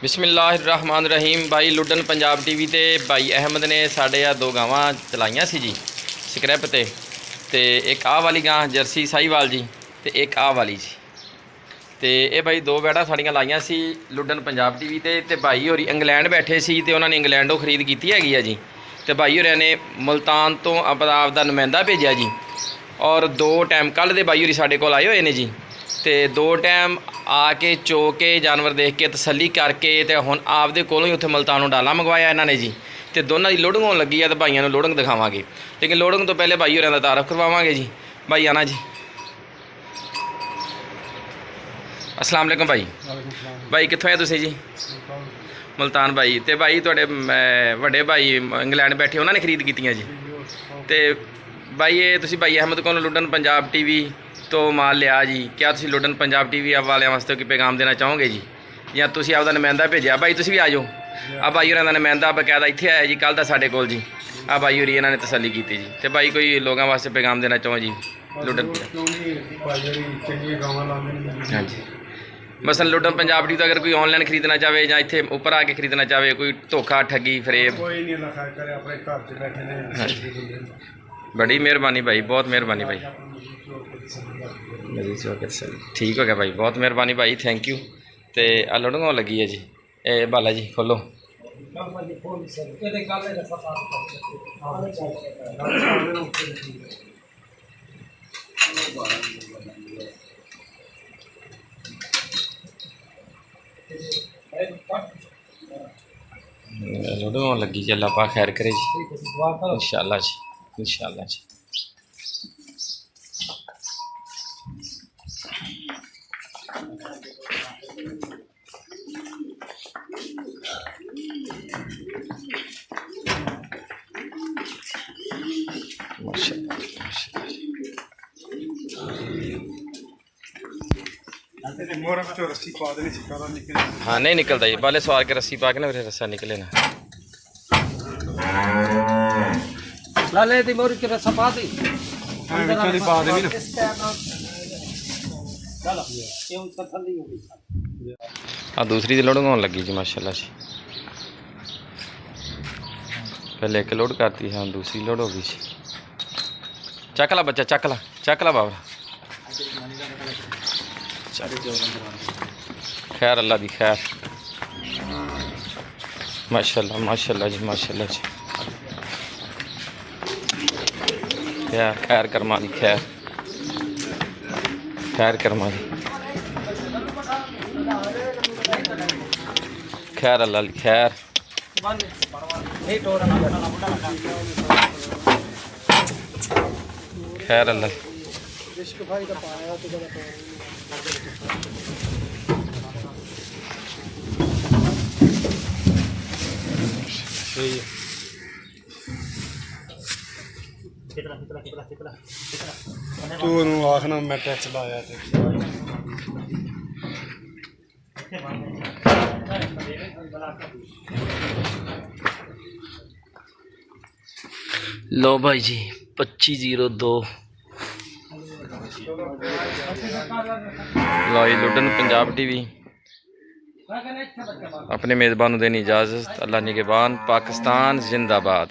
बिस्मिल्लाहिर्रहमानिर्रहीम। भाई लुडन पंजाब टीवी ते भाई अहमद ने साढ़े आ 2 गावां चलाइयां सी जी स्क्रैप ते एक आ वाली गां जर्सी साहीवाल जी ते एक आ वाली जी ते ये भाई 2 बैड़ा साड़ियां लाइयां सी लुडन पंजाब टीवी ते भाई होरी इंग्लैंड बैठे सी ते उन्होंने इंग्लैंडों खरीद की हैगी है जी। तो भाई होरें ने मुल्तान तो आपदा नुमाइंदा भेजा जी और 2 टाइम कल दे भाई होरी साढ़े कोल आए हुए ने जी ते 2 टाइम आके चो के जानवर देख के तसली करके ते हुण आपदे कोलों ही उत्थे मुल्तानों डाला मंगवाया इन्होंने जी। तो दोनों की लोडिंग होने लगी है तो भाइयों लोडिंग दिखावांगे, लेकिन लोडिंग तो पहले भाई होरें दा तारफ करवावांगे जी। भाई आना जी। अस्सलाम वालेकुम भाई। भाई कित्थों आए तुसीं जी? मुल्तान भाई। तो भाई तुहाडे वड्डे भाई इंग्लैंड बैठे उन्होंने खरीद कीतियां जी। तो भाई ये तुसीं भाई अहमद कोलों लुडन पंजाब टीवी तो माल लिया जी, क्या तुसीं लुडन पंजाब टीवी वाले वास्ते कोई पैगाम देना चाहोगे जी, या तुसीं आपदा नुमाइंदा भेजा? भाई तुसीं भी आ जाओ। आ भाई होरां दा नुमाइंदा बकायदा इत्थे आया जी कल दा साढ़े कोल जी। आ भाई होरी इन्होंने तसली की जी। तो भाई कोई लोगों वास्ते पैगाम देना चाहो जी लुडन? हाँ जी। मसलन लुडन पंजाब टीवी तो अगर कोई ऑनलाइन खरीदना चाहे या इत्थे ऊपर आके खरीदना चाहे, कोई धोखा ठगी फरेब? हाँ जी। बड़ी मेहरबानी भाई, बहुत मेहरबानी भाई। ठीक हो गया भाई, बहुत मेहरबानी भाई, थैंक यू। तो आ लोडिंग होने लगी है जी। ए बाला जी खोलो। लोडिंग होने लगी जी, अल्लाह पाक खैर करे जी इंशाअल्लाह जी, इंशाअल्लाह जी। हाँ नहीं निकलता जी, पहले सवार के रस्सी पा के ना फिर रस्सा निकले ना। लाले दी मोरी के रस्सा पा दी। हाँ दूसरी दी लोडिंग होने लगी जी माशाल्लाह जी। पहले एक लोड करती हाँ दूसरी लोड हो गई जी। चक ला बच्चा, चक ला बाबा। खैर अल्लाह दी खैर, माशाल्लाह माशाल्लाह जी, माशाल्लाह जी। खैर खैर करमा दी, खैर खैर करमा दी, खैर अल्लाह दी खैर। खैर अल्लाह तू आखना मैं टैक्स लाया ते लो भाई जी 2502 लो जी लुडन पंजाब टीवी अपने मेज़बानों देनी इजाज़त। अल्लाह निगहबान, पाकिस्तान जिंदाबाद।